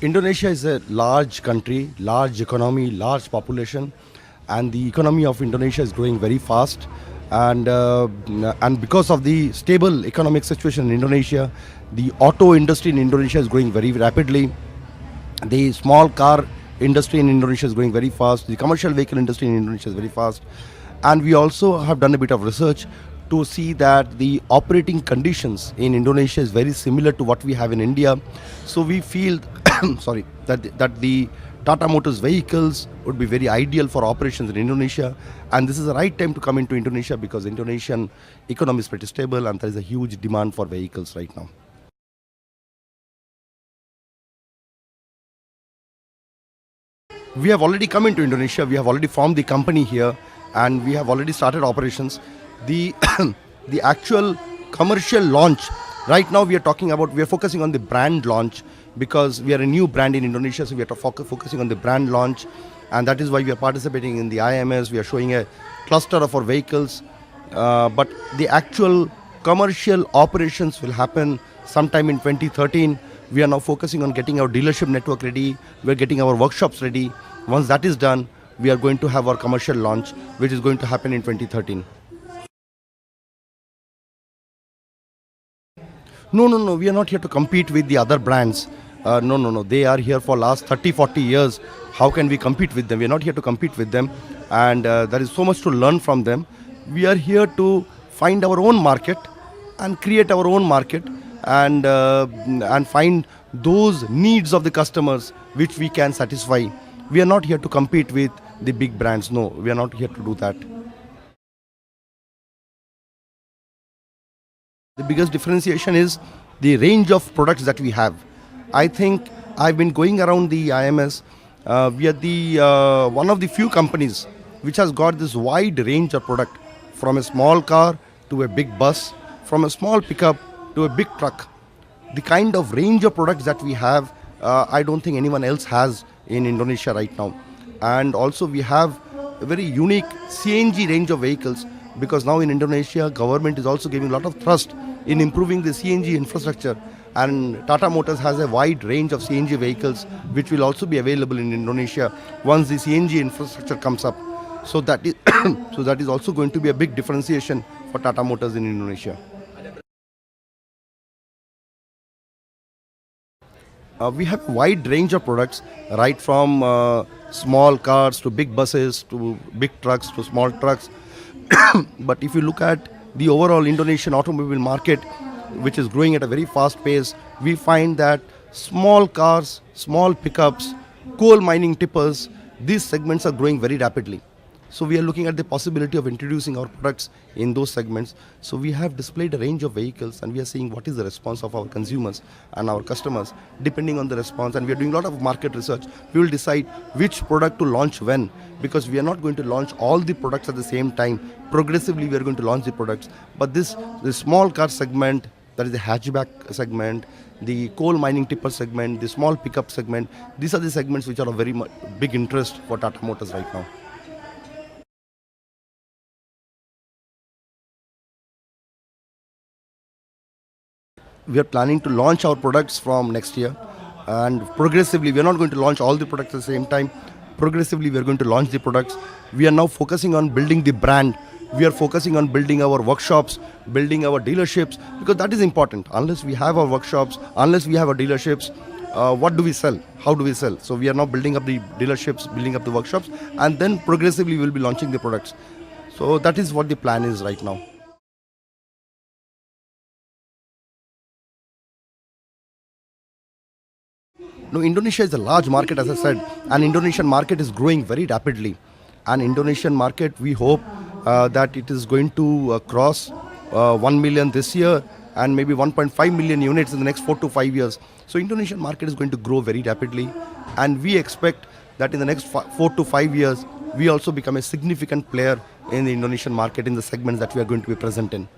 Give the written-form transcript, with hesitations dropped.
Indonesia is a large country, large economy, large population, and the economy of Indonesia is growing very fast. And because of the stable economic situation in Indonesia, the auto industry in Indonesia is growing very rapidly. The small car industry in Indonesia is growing very fast. The commercial vehicle industry in Indonesia is very fast. And we also have done a bit of research to see that the operating conditions in Indonesia is very similar to what we have in India. So we feel, sorry, that the Tata Motors vehicles would be very ideal for operations in Indonesia. And this is the right time to come into Indonesia because Indonesian economy is pretty stable and there is a huge demand for vehicles right now. We have already come into Indonesia. We have already formed the company here and we have already started operations. The the actual commercial launch right now we are focusing on the brand launch because we are a new brand in Indonesia, so we are focusing on the brand launch, and that is why we are participating in the IMS. We are showing a cluster of our vehicles, but the actual commercial operations will happen sometime in 2013. We are now focusing on getting our dealership network ready. We are getting our workshops ready. Once that is done, we are going to have our commercial launch, which is going to happen in 2013. No. We are not here to compete with the other brands. No. They are here for last 30, 40 years. How can we compete with them? We are not here to compete with them. And there is so much to learn from them. We are here to find our own market and create our own market and find those needs of the customers which we can satisfy. We are not here to compete with the big brands. No, we are not here to do that. The biggest differentiation is the range of products that we have. I think I've been going around the IMS. We are the one of the few companies which has got this wide range of product, from a small car to a big bus, from a small pickup to a big truck. The kind of range of products that we have, I don't think anyone else has in Indonesia right now. And also we have a very unique CNG range of vehicles, because now in Indonesia, government is also giving a lot of thrust in improving the CNG infrastructure, and Tata Motors has a wide range of CNG vehicles which will also be available in Indonesia once the CNG infrastructure comes up. So that is so that is also going to be a big differentiation for Tata Motors in Indonesia. We have a wide range of products, right from small cars to big buses to big trucks to small trucks. But if you look at the overall Indonesian automobile market, which is growing at a very fast pace, we find that small cars, small pickups, coal mining tippers, these segments are growing very rapidly. So we are looking at the possibility of introducing our products in those segments. So we have displayed a range of vehicles and we are seeing what is the response of our consumers and our customers. Depending on the response, and we are doing a lot of market research, we will decide which product to launch when, because we are not going to launch all the products at the same time. Progressively we are going to launch the products. But the small car segment, that is the hatchback segment, the coal mining tipper segment, the small pickup segment, these are the segments which are of very big interest for Tata Motors right now. We are planning to launch our products from next year, and progressively we are not going to launch all the products at the same time. Progressively we are going to launch the products. We are now focusing on building the brand. We are focusing on building our workshops, building our dealerships, because that is important. Unless we have our workshops, unless we have our dealerships, what do we sell? How do we sell? So we are now building up the dealerships, building up the workshops, and then progressively we will be launching the products. So that is what the plan is right now. No, Indonesia is a large market, as I said, and Indonesian market is growing very rapidly. And Indonesian market, we hope that it is going to cross 1 million this year and maybe 1.5 million units in the next 4 to 5 years. So Indonesian market is going to grow very rapidly, and we expect that in the next 4 to 5 years, we also become a significant player in the Indonesian market in the segments that we are going to be present in.